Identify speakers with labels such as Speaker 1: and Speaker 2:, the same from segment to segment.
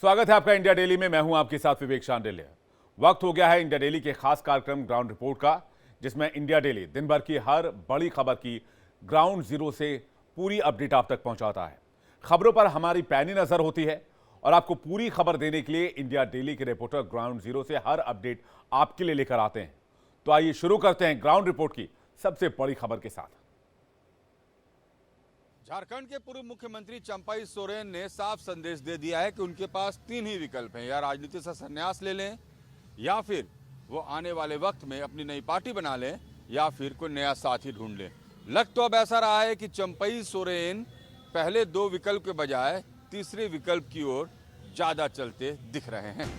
Speaker 1: स्वागत है आपका इंडिया डेली में। मैं हूं आपके साथ विवेक शांडिल्य। वक्त हो गया है इंडिया डेली के खास कार्यक्रम ग्राउंड रिपोर्ट का, जिसमें इंडिया डेली दिन भर की हर बड़ी खबर की ग्राउंड जीरो से पूरी अपडेट आप तक पहुंचाता है। खबरों पर हमारी पैनी नजर होती है और आपको पूरी खबर देने के लिए इंडिया डेली के रिपोर्टर ग्राउंड जीरो से हर अपडेट आपके लिए लेकर आते हैं। तो आइए शुरू करते हैं ग्राउंड रिपोर्ट की सबसे बड़ी खबर के साथ।
Speaker 2: झारखंड के पूर्व मुख्यमंत्री चंपाई सोरेन ने साफ संदेश दे दिया है कि उनके पास तीन ही विकल्प हैं, या राजनीति से संन्यास ले लें, या फिर वो आने वाले वक्त में अपनी नई पार्टी बना लें, या फिर कोई नया साथी ढूंढ लें। लग तो अब ऐसा रहा है कि चंपाई सोरेन पहले दो विकल्प के बजाय तीसरे विकल्प की ओर ज्यादा चलते दिख रहे हैं।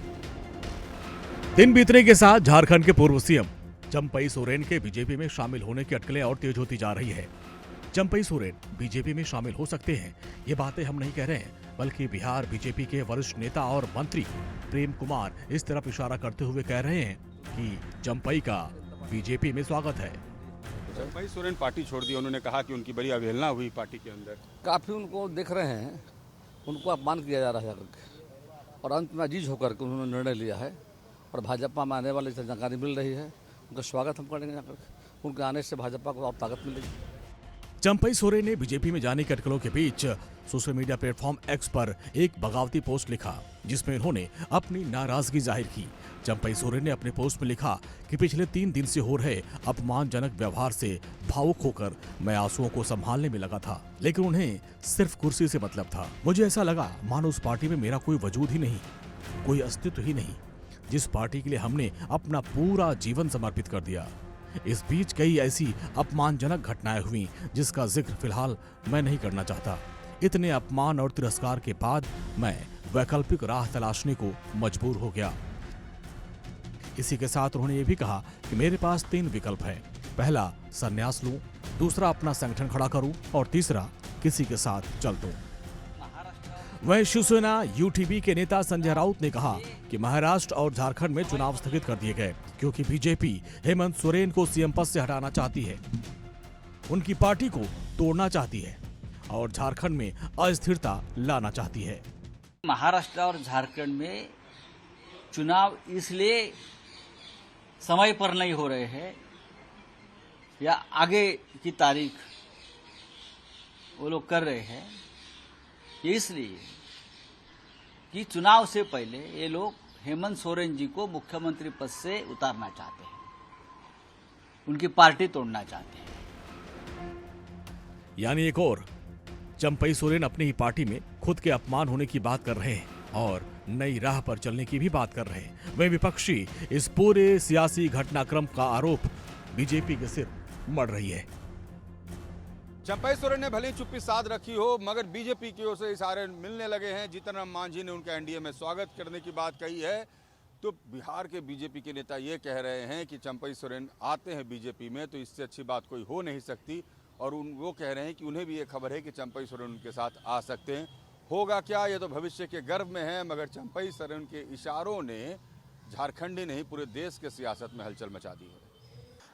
Speaker 3: दिन बीतने के साथ झारखंड के पूर्व सीएम चंपाई सोरेन के बीजेपी में शामिल होने की अटकलें और तेज होती जा रही है। चंपाई सोरेन बीजेपी में शामिल हो सकते हैं, ये बातें हम नहीं कह रहे हैं, बल्कि बिहार बीजेपी के वरिष्ठ नेता और मंत्री प्रेम कुमार इस तरफ इशारा करते हुए कह रहे हैं कि चंपाई का बीजेपी में स्वागत है।
Speaker 2: चंपाई सोरेन पार्टी छोड़ दी, उन्होंने कहा कि उनकी बड़ी अवहेलना हुई पार्टी के अंदर।
Speaker 4: काफ़ी उनको दिख रहे हैं, उनको अपमान किया जा रहा है करके, और अंत में अजीज होकर के उन्होंने निर्णय लिया है और भाजपा में आने वाले से जानकारी मिल रही है। उनका स्वागत हम करेंगे जाकर के। उनके आने से भाजपा को और ताकत मिलेगी।
Speaker 3: चंपाई सोरेन ने बीजेपी में जाने के अटकलों के बीच सोशल मीडिया प्लेटफॉर्म एक्स पर एक बगावती पोस्ट लिखा, जिसमें उन्होंने अपनी नाराजगी जाहिर की। चंपाई सोरेन ने अपने पोस्ट में लिखा कि पिछले 3 दिन से हो रहे अपमानजनक व्यवहार से भावुक होकर मैं आंसुओं को संभालने में लगा था, लेकिन उन्हें सिर्फ कुर्सी से मतलब था। मुझे ऐसा लगा मानो उस पार्टी में मेरा कोई वजूद ही नहीं, कोई अस्तित्व ही नहीं, जिस पार्टी के लिए हमने अपना पूरा जीवन समर्पित कर दिया। इस बीच कई ऐसी अपमानजनक घटनाएं हुई जिसका जिक्र फिलहाल मैं नहीं करना चाहता। इतने अपमान और तिरस्कार के बाद मैं वैकल्पिक राह तलाशने को मजबूर हो गया। इसी के साथ उन्होंने ये भी कहा कि मेरे पास 3 विकल्प हैं। पहला, संन्यास लूं, दूसरा अपना संगठन खड़ा करूं, और तीसरा किसी के साथ चल दूं। वहीं शिवसेना यूटीबी के नेता संजय राउत ने कहा कि महाराष्ट्र और झारखंड में चुनाव स्थगित कर दिए गए क्योंकि बीजेपी हेमंत सोरेन को सीएम पद से हटाना चाहती है, उनकी पार्टी को तोड़ना चाहती है और झारखंड में अस्थिरता लाना चाहती है।
Speaker 5: महाराष्ट्र और झारखंड में चुनाव इसलिए समय पर नहीं हो रहे हैं या आगे की तारीख वो लोग कर रहे हैं, इसलिए कि चुनाव से पहले ये लोग हेमंत सोरेन जी को मुख्यमंत्री पद से उतारना चाहते हैं, उनकी पार्टी तोड़ना चाहते हैं।
Speaker 3: यानी एक और चंपाई सोरेन अपनी ही पार्टी में खुद के अपमान होने की बात कर रहे हैं और नई राह पर चलने की भी बात कर रहे हैं। वह विपक्षी इस पूरे सियासी घटनाक्रम का आरोप बीजेपी के सिर मढ़ रही है।
Speaker 2: चंपाई सोरेन ने भले ही चुप्पी साध रखी हो, मगर बीजेपी की ओर से इशारे मिलने लगे हैं। जीतन राम मांझी ने उनका एनडीए में स्वागत करने की बात कही है, तो बिहार के बीजेपी के नेता ये कह रहे हैं कि चंपाई सोरेन आते हैं बीजेपी में तो इससे अच्छी बात कोई हो नहीं सकती, और वो कह रहे हैं कि उन्हें भी ये खबर है कि चंपाई सोरेन उनके साथ आ सकते हैं। होगा क्या, ये तो भविष्य के गर्भ में है, मगर चंपाई सोरेन के इशारों ने झारखंड ही नहीं पूरे देश के सियासत में हलचल मचा दी है।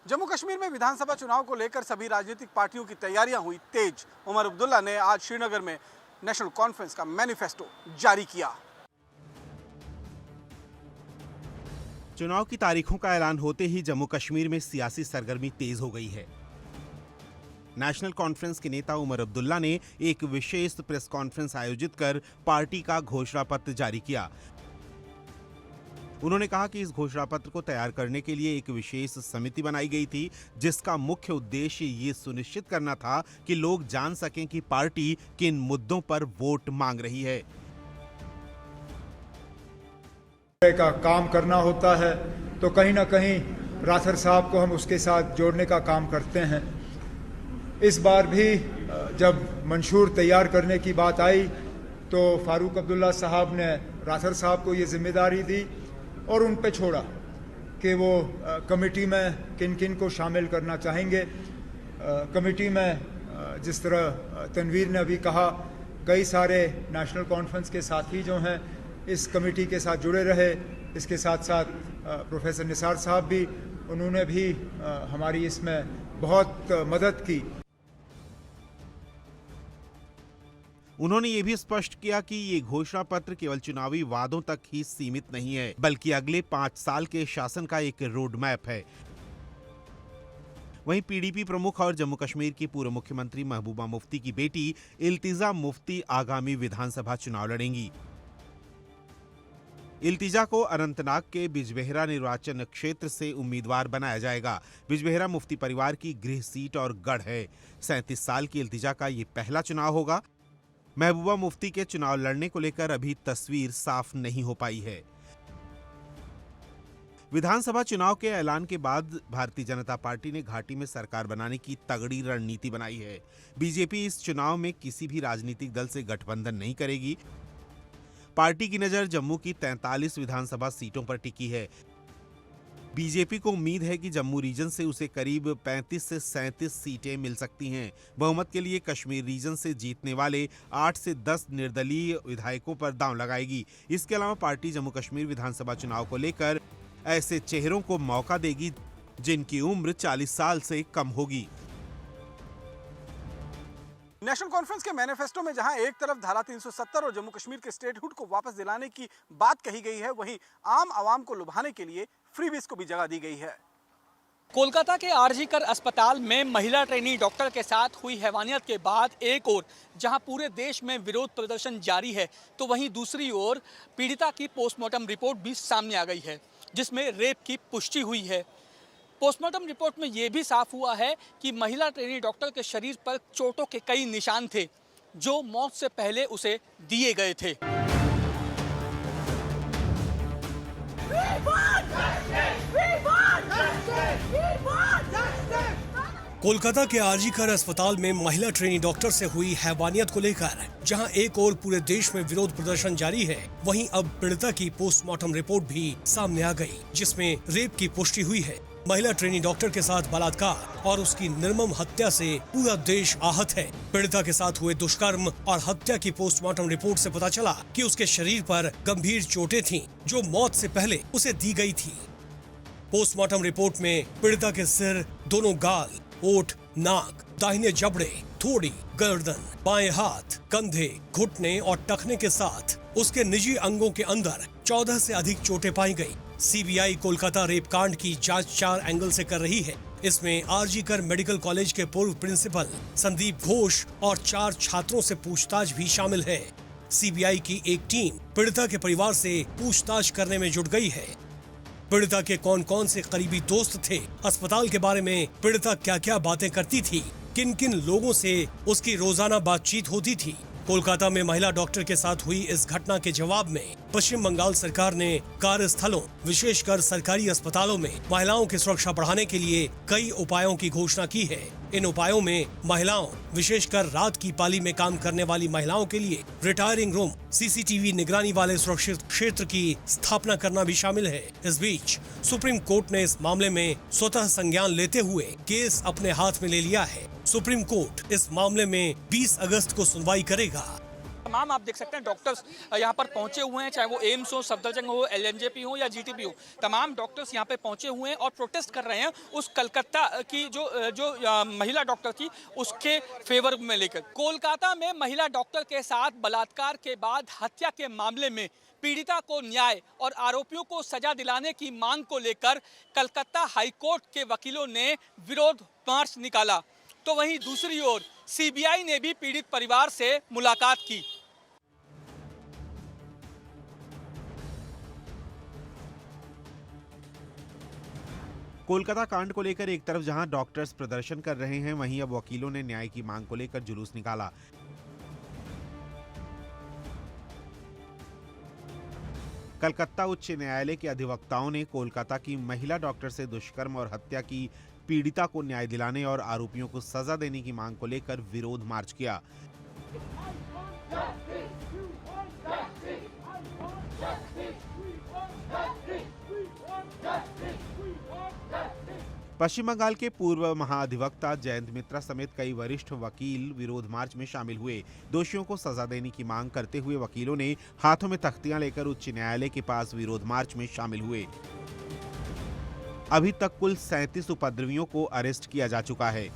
Speaker 6: जम्मू कश्मीर में विधानसभा चुनाव को लेकर सभी राजनीतिक पार्टियों की तैयारियां हुई तेज। उमर अब्दुल्ला ने आज श्रीनगर में नेशनल कॉन्फ्रेंस का मैनिफेस्टो जारी किया।
Speaker 7: चुनाव की तारीखों का ऐलान होते ही जम्मू कश्मीर में सियासी सरगर्मी तेज हो गई है। नेशनल कॉन्फ्रेंस के नेता उमर अब्दुल्ला ने एक विशेष प्रेस कॉन्फ्रेंस आयोजित कर पार्टी का घोषणा पत्र जारी किया। उन्होंने कहा कि इस घोषणा पत्र को तैयार करने के लिए एक विशेष समिति बनाई गई थी, जिसका मुख्य उद्देश्य ये सुनिश्चित करना था कि लोग जान सकें कि पार्टी किन मुद्दों पर वोट मांग रही है।
Speaker 8: का काम करना होता है तो कहीं ना कहीं राथर साहब को हम उसके साथ जोड़ने का काम करते हैं। इस बार भी जब मंशूर तैयार करने की बात आई तो फारूक अब्दुल्ला साहब ने राथर साहब को ये जिम्मेदारी दी और उन पे छोड़ा कि वो कमेटी में किन किन को शामिल करना चाहेंगे। कमेटी में जिस तरह तनवीर ने अभी कहा, कई सारे नेशनल कॉन्फ्रेंस के साथी जो हैं इस कमेटी के साथ जुड़े रहे। इसके साथ साथ प्रोफेसर निसार साहब भी, उन्होंने भी हमारी इसमें बहुत मदद की।
Speaker 7: उन्होंने ये भी स्पष्ट किया कि ये घोषणा पत्र केवल चुनावी वादों तक ही सीमित नहीं है, बल्कि अगले 5 साल के शासन का एक रोड मैप है। वहीं पीडीपी प्रमुख और जम्मू कश्मीर की पूर्व मुख्यमंत्री महबूबा मुफ्ती की बेटी इल्तिजा मुफ्ती आगामी विधानसभा चुनाव लड़ेंगी। इल्तिजा को अनंतनाग के बिजबेहरा निर्वाचन क्षेत्र से उम्मीदवार बनाया जाएगा। बिजबेहरा मुफ्ती परिवार की गृह सीट और गढ़ है। 37 साल की इल्तिजा का ये पहला चुनाव होगा। महबूबा मुफ्ती के चुनाव लड़ने को लेकर अभी तस्वीर साफ नहीं हो पाई है। विधानसभा चुनाव के ऐलान के बाद भारतीय जनता पार्टी ने घाटी में सरकार बनाने की तगड़ी रणनीति बनाई है। बीजेपी इस चुनाव में किसी भी राजनीतिक दल से गठबंधन नहीं करेगी। पार्टी की नजर जम्मू की 43 विधानसभा सीटों पर टिकी है। बीजेपी को उम्मीद है कि जम्मू रीजन से उसे करीब 35 से 37 सीटें मिल सकती हैं। बहुमत के लिए कश्मीर रीजन से जीतने वाले 8 से 10 निर्दलीय विधायकों पर दांव लगाएगी। इसके अलावा पार्टी जम्मू कश्मीर विधानसभा चुनाव को लेकर ऐसे चेहरों को मौका देगी जिनकी उम्र 40 साल से कम होगी।
Speaker 6: नेशनल कॉन्फ्रेंस के मैनिफेस्टो में जहां एक तरफ धारा 370 और जम्मू कश्मीर के स्टेटहुड को वापस दिलाने की बात कही गई है, वहीं आम आवाम को लुभाने के लिए फ्रीबीज को भी जगह दी गई है।
Speaker 9: कोलकाता के आरजी-कर अस्पताल में महिला ट्रेनी डॉक्टर के साथ हुई हैवानियत के बाद एक ओर जहां पूरे देश में विरोध प्रदर्शन जारी है, तो वहीं दूसरी ओर पीड़िता की पोस्टमार्टम रिपोर्ट भी सामने आ गई है, जिसमें रेप की पुष्टि हुई है। पोस्टमार्टम रिपोर्ट में यह भी साफ हुआ है कि महिला ट्रेनी डॉक्टर के शरीर पर चोटों के कई निशान थे, जो मौत से पहले उसे दिए गए थे।
Speaker 10: कोलकाता के आरजी-कर अस्पताल में महिला ट्रेनी डॉक्टर से हुई हैवानियत को लेकर जहां एक ओर पूरे देश में विरोध प्रदर्शन जारी है, वहीं अब पीड़िता की पोस्टमार्टम रिपोर्ट भी सामने आ गई, जिसमें रेप की पुष्टि हुई है। महिला ट्रेनी डॉक्टर के साथ बलात्कार और उसकी निर्मम हत्या से पूरा देश आहत है। पीड़िता के साथ हुए दुष्कर्म और हत्या की पोस्टमार्टम रिपोर्ट से पता चला कि उसके शरीर पर गंभीर चोटें थीं, जो मौत से पहले उसे दी गई थी। पोस्टमार्टम रिपोर्ट में पीड़िता के सिर, दोनों गाल, ओठ, नाक, दाहिने जबड़े, थोड़ी, गर्दन, बाएं हाथ, कंधे, घुटने और टखने के साथ उसके निजी अंगों के अंदर 14 से अधिक चोटें पाई गई। सीबीआई कोलकाता रेप कांड की जांच 4 एंगल से कर रही है। इसमें आरजी-कर मेडिकल कॉलेज के पूर्व प्रिंसिपल संदीप घोष और 4 छात्रों से पूछताछ भी शामिल है। सीबीआई की एक टीम पीड़िता के परिवार से पूछताछ करने में जुट गई है। पीड़िता के कौन कौन से करीबी दोस्त थे, अस्पताल के बारे में पीड़िता क्या क्या बातें करती थी, किन किन लोगों से उसकी रोजाना बातचीत होती थी। कोलकाता में महिला डॉक्टर के साथ हुई इस घटना के जवाब में पश्चिम बंगाल सरकार ने कार्यस्थलों, विशेषकर सरकारी अस्पतालों में महिलाओं की सुरक्षा बढ़ाने के लिए कई उपायों की घोषणा की है। इन उपायों में महिलाओं, विशेषकर रात की पाली में काम करने वाली महिलाओं के लिए रिटायरिंग रूम, सीसीटीवी निगरानी वाले सुरक्षित क्षेत्र की स्थापना करना भी शामिल है। इस बीच सुप्रीम कोर्ट ने इस मामले में स्वतः संज्ञान लेते हुए केस अपने हाथ में ले लिया है। सुप्रीम कोर्ट इस मामले में 20 अगस्त को सुनवाई करेगा।
Speaker 9: तमाम आप देख सकते हैं डॉक्टर्स यहाँ पर पहुंचे हुए हैं, चाहे वो एम्स हो, सफदरजंग हो, एलएनजेपी हो या जीटीबी हो। तमाम डॉक्टर्स यहाँ पे पहुंचे हुए हैं और प्रोटेस्ट कर रहे हैं उस कलकत्ता की जो महिला डॉक्टर थी उसके फेवर में लेकर। कोलकाता में महिला डॉक्टर के साथ बलात्कार के बाद हत्या के मामले में पीड़िता को न्याय और आरोपियों को सजा दिलाने की मांग को लेकर कलकत्ता हाईकोर्ट के वकीलों ने विरोध मार्च निकाला, तो वहीं दूसरी ओर सीबीआई ने भी पीड़ित परिवार से मुलाकात की।
Speaker 7: कोलकाता कांड को लेकर एक तरफ जहां डॉक्टर्स प्रदर्शन कर रहे हैं, वहीं अब वकीलों ने न्याय की मांग को लेकर जुलूस निकाला। कलकत्ता उच्च न्यायालय के अधिवक्ताओं ने कोलकाता की महिला डॉक्टर से दुष्कर्म और हत्या की पीड़िता को न्याय दिलाने और आरोपियों को सजा देने की मांग को लेकर विरोध मार्च किया। पश्चिम बंगाल के पूर्व महाधिवक्ता जयंत मित्रा समेत कई वरिष्ठ वकील विरोध मार्च में शामिल हुए। दोषियों को सजा देने की मांग करते हुए वकीलों ने हाथों में तख्तियां लेकर उच्च न्यायालय के पास विरोध मार्च में शामिल हुए। अभी तक कुल 37 उपद्रवियों को अरेस्ट किया जा चुका है।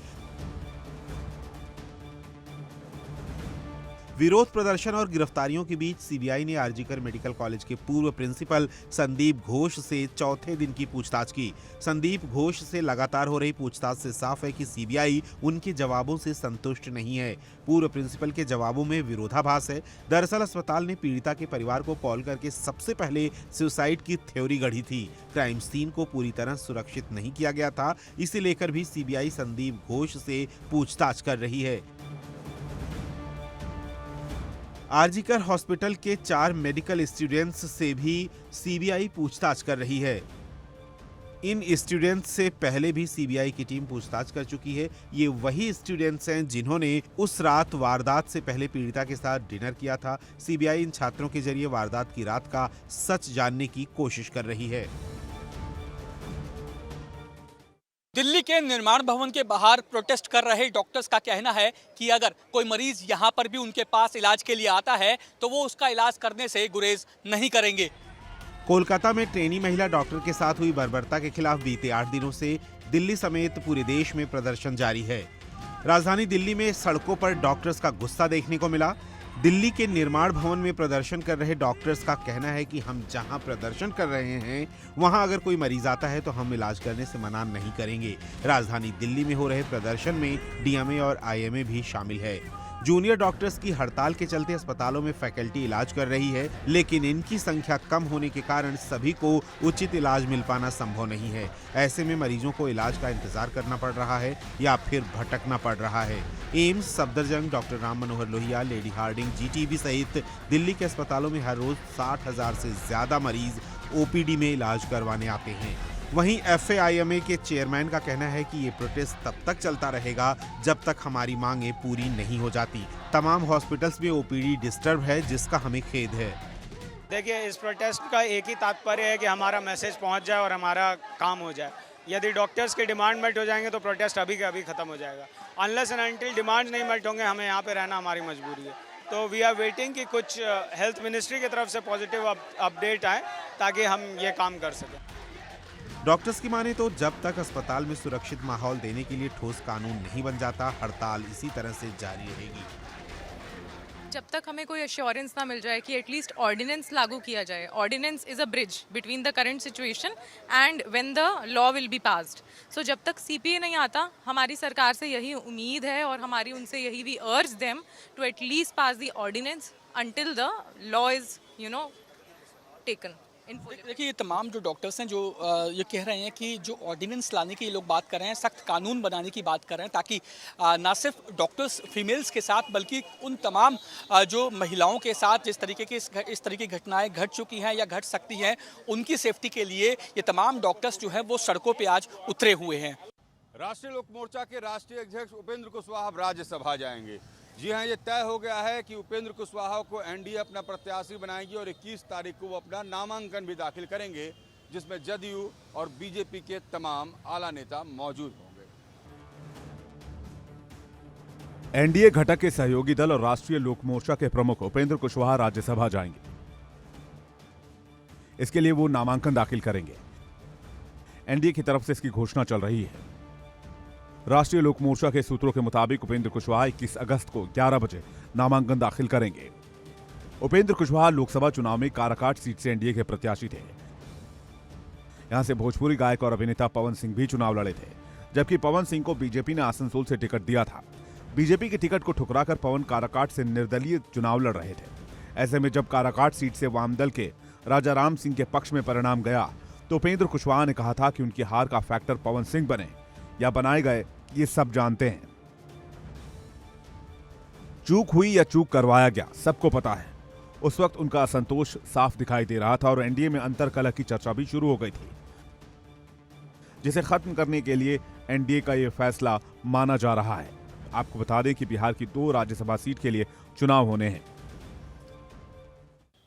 Speaker 7: विरोध प्रदर्शन और गिरफ्तारियों के बीच सीबीआई ने आरजीकर मेडिकल कॉलेज के पूर्व प्रिंसिपल संदीप घोष से चौथे दिन की पूछताछ की। संदीप घोष से लगातार हो रही पूछताछ से साफ है कि सीबीआई उनके जवाबों से संतुष्ट नहीं है। पूर्व प्रिंसिपल के जवाबों में विरोधाभास है। दरअसल अस्पताल ने पीड़िता के परिवार को कॉल करके सबसे पहले सुसाइड की थ्योरी गढ़ी थी। क्राइम सीन को पूरी तरह सुरक्षित नहीं किया गया था। इसे लेकर भी सीबीआई संदीप घोष से पूछताछ कर रही है। आरजीकर हॉस्पिटल के 4 मेडिकल स्टूडेंट्स से भी सीबीआई पूछताछ कर रही है। इन स्टूडेंट्स से पहले भी सीबीआई की टीम पूछताछ कर चुकी है। ये वही स्टूडेंट्स हैं जिन्होंने उस रात वारदात से पहले पीड़िता के साथ डिनर किया था। सीबीआई इन छात्रों के जरिए वारदात की रात का सच जानने की कोशिश कर रही है।
Speaker 9: दिल्ली के निर्माण भवन के बाहर प्रोटेस्ट कर रहे डॉक्टर्स का कहना है कि अगर कोई मरीज यहां पर भी उनके पास इलाज के लिए आता है तो वो उसका इलाज करने से गुरेज नहीं करेंगे।
Speaker 7: कोलकाता में ट्रेनी महिला डॉक्टर के साथ हुई बर्बरता के खिलाफ बीते 8 दिनों से दिल्ली समेत पूरे देश में प्रदर्शन जारी है। राजधानी दिल्ली में सड़कों पर डॉक्टर्स का गुस्सा देखने को मिला। दिल्ली के निर्माण भवन में प्रदर्शन कर रहे डॉक्टर्स का कहना है कि हम जहां प्रदर्शन कर रहे हैं वहां अगर कोई मरीज आता है तो हम इलाज करने से मना नहीं करेंगे। राजधानी दिल्ली में हो रहे प्रदर्शन में डीएमए और आईएमए भी शामिल है। जूनियर डॉक्टर्स की हड़ताल के चलते अस्पतालों में फैकल्टी इलाज कर रही है, लेकिन इनकी संख्या कम होने के कारण सभी को उचित इलाज मिल पाना संभव नहीं है। ऐसे में मरीजों को इलाज का इंतजार करना पड़ रहा है या फिर भटकना पड़ रहा है। AIIMS, Safdarjung, doctor Ram Manohar Lohia, lady Hardinge, GTB सहित दिल्ली के अस्पतालों में हर रोज 60,000 से ज्यादा मरीज ओपीडी में इलाज करवाने आते हैं। वहीं एफएआईएमए के चेयरमैन का कहना है कि ये प्रोटेस्ट तब तक चलता रहेगा जब तक हमारी मांगें पूरी नहीं हो जाती। तमाम हॉस्पिटल्स में ओपीडी डिस्टर्ब है, जिसका हमें खेद है।
Speaker 11: देखिए, इस प्रोटेस्ट का एक ही तात्पर्य है कि हमारा मैसेज पहुंच जाए और हमारा काम हो जाए। यदि डॉक्टर्स के डिमांड मेट हो जाएंगे तो प्रोटेस्ट अभी के अभी खत्म हो जाएगा। अनलेस एंड अनटिल डिमांड नहीं मेट होंगे, हमें यहाँ पे रहना हमारी मजबूरी है। तो वी आर वेटिंग कि कुछ हेल्थ मिनिस्ट्री की तरफ से पॉजिटिव अपडेट आए ताकि हम ये काम कर सकें।
Speaker 7: डॉक्टर्स की माने तो जब तक अस्पताल में सुरक्षित माहौल देने के लिए ठोस कानून नहीं बन जाता, हड़ताल इसी तरह से जारी रहेगी।
Speaker 12: जब तक हमें कोई एश्योरेंस ना मिल जाए कि एटलीस्ट ऑर्डिनेंस लागू किया जाए। Ordinance is a bridge between the current situation and when the law will be passed. So जब तक सीपीए नहीं आता, हमारी सरकार से यही उम्मीद है और हमारी उनसे यही we urge them to at least pass the ordinance until the law is taken.
Speaker 9: देखिए, ये तमाम जो डॉक्टर्स हैं जो ये कह रहे हैं कि जो ऑर्डिनेंस लाने की ये लोग बात कर रहे हैं, सख्त कानून बनाने की बात कर रहे हैं, ताकि ना सिर्फ डॉक्टर्स फीमेल्स के साथ बल्कि उन तमाम जो महिलाओं के साथ जिस तरीके की इस तरह की घटनाएं घट चुकी हैं या घट सकती हैं, उनकी सेफ्टी के लिए ये तमाम डॉक्टर्स जो हैं वो सड़कों पर आज उतरे हुए हैं।
Speaker 2: राष्ट्रीय लोक मोर्चा के राष्ट्रीय अध्यक्ष उपेंद्र कुशवाहा अब राज्यसभा जाएंगे। जी हाँ, ये तय हो गया है कि उपेंद्र कुशवाहा को एनडीए अपना प्रत्याशी बनाएगी और 21 तारीख को वो अपना नामांकन भी दाखिल करेंगे, जिसमें जदयू और बीजेपी के तमाम आला नेता मौजूद होंगे।
Speaker 1: एनडीए घटक के सहयोगी दल और राष्ट्रीय लोक मोर्चा के प्रमुख उपेंद्र कुशवाहा राज्यसभा जाएंगे। इसके लिए वो नामांकन दाखिल करेंगे। एनडीए की तरफ से इसकी घोषणा चल रही है। राष्ट्रीय लोक मोर्चा के सूत्रों के मुताबिक उपेंद्र कुशवाहा 21 अगस्त को 11 बजे नामांकन दाखिल करेंगे। उपेंद्र कुशवाहा लोकसभा चुनाव में काराकाट सीट से एनडीए के प्रत्याशी थे। यहां से भोजपुरी गायक और अभिनेता पवन सिंह भी चुनाव लड़े थे, जबकि पवन सिंह को बीजेपी ने आसनसोल से टिकट दिया था। बीजेपी की टिकट को ठुकराकर पवन काराकाट से निर्दलीय चुनाव लड़ रहे थे। ऐसे में जब काराकाट सीट से वामदल के राजा राम सिंह के पक्ष में परिणाम गया तो उपेंद्र कुशवाहा ने कहा था कि उनकी हार का फैक्टर पवन सिंह बने या बनाए गए, ये सब जानते हैं। चूक हुई या चूक करवाया गया, सबको पता है। उस वक्त उनका असंतोष साफ दिखाई दे रहा था और एनडीए में अंतर्कलह की चर्चा भी शुरू हो गई थी, जिसे खत्म करने के लिए एनडीए का यह फैसला माना जा रहा है। आपको बता दें कि बिहार की 2 राज्यसभा सीट के लिए चुनाव होने हैं।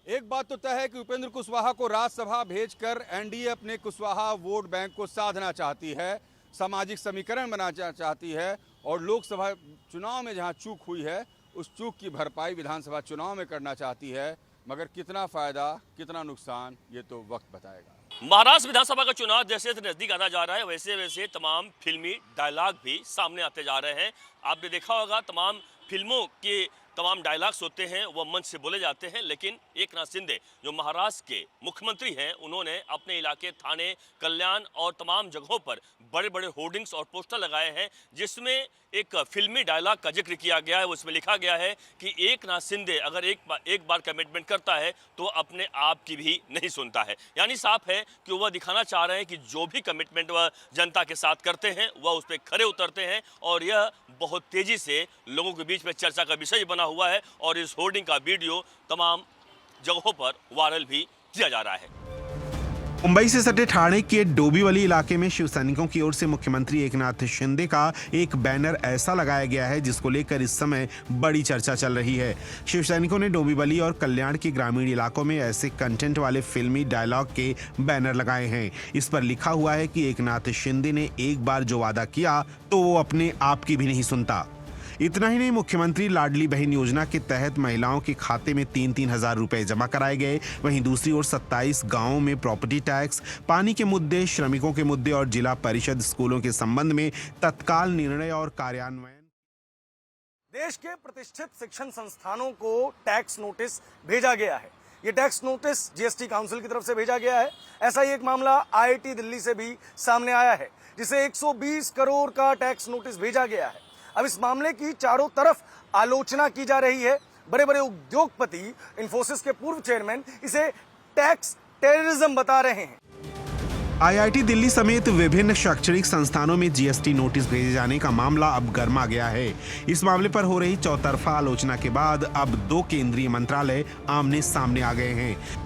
Speaker 2: एक बात तो तय है कि उपेंद्र कुशवाहा को राज्यसभा भेजकर एनडीए अपने कुशवाहा वोट बैंक को साधना चाहती है, सामाजिक समीकरण बनाना चाहती है और लोकसभा चुनाव में जहां चूक हुई है उस चूक की भरपाई विधानसभा चुनाव में करना चाहती है। मगर कितना फायदा कितना नुकसान, ये तो वक्त बताएगा।
Speaker 13: महाराष्ट्र विधानसभा का चुनाव जैसे जैसे नजदीक आता जा रहा है, वैसे वैसे तमाम फिल्मी डायलॉग भी सामने आते जा रहे हैं। आपने देखा होगा तमाम फिल्मों के तमाम डायलॉग्स होते हैं वह मंच से बोले जाते हैं, लेकिन एकनाथ शिंदे जो महाराष्ट्र के मुख्यमंत्री हैं उन्होंने अपने इलाके थाने, कल्याण और तमाम जगहों पर बड़े बड़े होर्डिंग्स और पोस्टर लगाए हैं, जिसमें एक फिल्मी डायलॉग का जिक्र किया गया है। उसमें लिखा गया है कि एकनाथ शिंदे अगर एक बार कमिटमेंट करता है तो अपने आप की भी नहीं सुनता है। यानी साफ है कि वह दिखाना चाह रहे हैं कि जो भी कमिटमेंट वह जनता के साथ करते हैं वह उस पर खरे उतरते हैं, और यह बहुत तेजी से लोगों के बीच में चर्चा का विषय बना हुआ है और इस होर्डिंग का वीडियो तमाम जगहों पर वायरल भी किया जा रहा है।
Speaker 7: मुंबई से सटे ठाणे के डोंबिवली इलाके में शिव सैनिकों की ओर से मुख्यमंत्री एकनाथ शिंदे का एक बैनर ऐसा लगाया गया है जिसको लेकर इस समय बड़ी चर्चा चल रही है। शिव सैनिकों ने डोंबिवली और कल्याण के ग्रामीण इलाकों में ऐसे कंटेंट वाले फिल्मी डायलॉग के बैनर लगाए हैं। इस पर लिखा हुआ है कि एकनाथ शिंदे ने एक बार जो वादा किया तो वो अपने आप की भी नहीं सुनता। इतना ही नहीं, मुख्यमंत्री लाडली बहन योजना के तहत महिलाओं के खाते में 3-3 हजार रुपए जमा कराए गए। वहीं दूसरी ओर 27 गांवों में प्रॉपर्टी टैक्स, पानी के मुद्दे, श्रमिकों के मुद्दे और जिला परिषद स्कूलों के संबंध में तत्काल निर्णय और कार्यान्वयन।
Speaker 14: देश के प्रतिष्ठित शिक्षण संस्थानों को टैक्स नोटिस भेजा गया है। ये टैक्स नोटिस जीएसटी काउंसिल की तरफ से भेजा गया है। ऐसा ही एक मामला आईआईटी दिल्ली से भी सामने आया है, जिसे 120 करोड़ का टैक्स नोटिस भेजा गया है। अब इस मामले की चारों तरफ आलोचना की जा रही है। बड़े बड़े उद्योगपति, इन्फोसिस के पूर्व चेयरमैन इसे टैक्स टेररिज्म बता रहे हैं।
Speaker 7: आईआईटी दिल्ली समेत विभिन्न शैक्षणिक संस्थानों में जीएसटी नोटिस भेजे जाने का मामला अब गर्मा गया है। इस मामले पर हो रही चौतरफा आलोचना के बाद अब 2 केंद्रीय मंत्रालय आमने सामने आ गए हैं।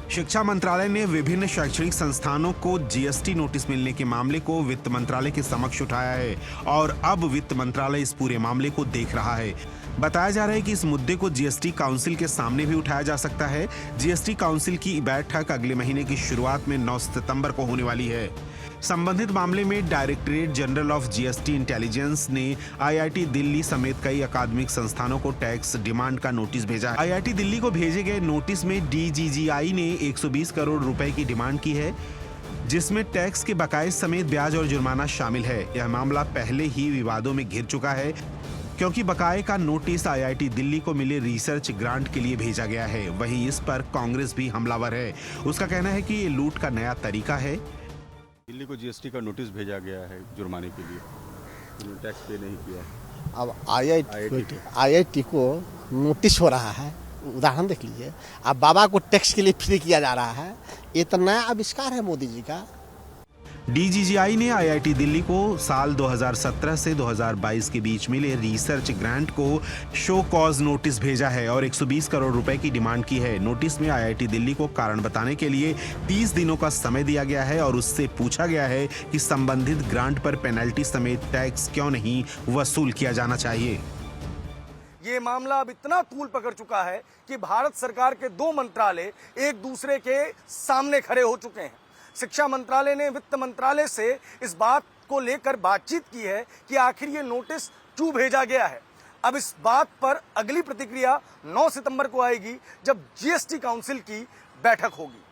Speaker 7: शिक्षा मंत्रालय ने विभिन्न शैक्षणिक संस्थानों को जीएसटी नोटिस मिलने के मामले को वित्त मंत्रालय के समक्ष उठाया है और अब वित्त मंत्रालय इस पूरे मामले को देख रहा है। बताया जा रहा है कि इस मुद्दे को जीएसटी काउंसिल के सामने भी उठाया जा सकता है। जीएसटी काउंसिल की बैठक अगले महीने की शुरुआत में 9 सितंबर को होने वाली है। संबंधित मामले में directorate general of GST intelligence ने आईआईटी दिल्ली समेत कई अकादमिक संस्थानों को टैक्स डिमांड का नोटिस भेजा है। आईआईटी दिल्ली को भेजे गए नोटिस में डीजीजीआई ने 120 करोड़ रुपए की डिमांड की है, जिसमें टैक्स के बकाये समेत ब्याज और जुर्माना शामिल है। यह मामला पहले ही विवादों में घिर चुका है, क्योंकि बकाये का नोटिस आईआईटी दिल्ली को मिले रिसर्च ग्रांट के लिए भेजा गया है। वहीं इस पर कांग्रेस भी हमलावर है। उसका कहना है कि ये लूट का नया तरीका है।
Speaker 2: दिल्ली को जीएसटी का नोटिस भेजा गया है जुर्माने के लिए, उन्होंने टैक्स पे नहीं किया।
Speaker 15: अब आईआईटी को नोटिस हो रहा है, उदाहरण देख लीजिए। अब बाबा को टैक्स के लिए फ्री किया जा रहा है। ये तो नया आविष्कार है मोदी जी का।
Speaker 7: डीजीजीआई ने आईआईटी दिल्ली को साल 2017 से 2022 के बीच मिले रिसर्च ग्रांट को शो कॉज नोटिस भेजा है और 120 करोड़ रुपए की डिमांड की है। नोटिस में आईआईटी दिल्ली को कारण बताने के लिए 30 दिनों का समय दिया गया है और उससे पूछा गया है कि संबंधित ग्रांट पर पेनल्टी समेत टैक्स क्यों नहीं वसूल किया जाना चाहिए।
Speaker 14: ये मामला अब इतना तूल पकड़ चुका है कि भारत सरकार के 2 मंत्रालय एक दूसरे के सामने खड़े हो चुके हैं। शिक्षा मंत्रालय ने वित्त मंत्रालय से इस बात को लेकर बातचीत की है कि आखिर ये नोटिस क्यों भेजा गया है। अब इस बात पर अगली प्रतिक्रिया 9 सितंबर को आएगी, जब जीएसटी काउंसिल की बैठक होगी।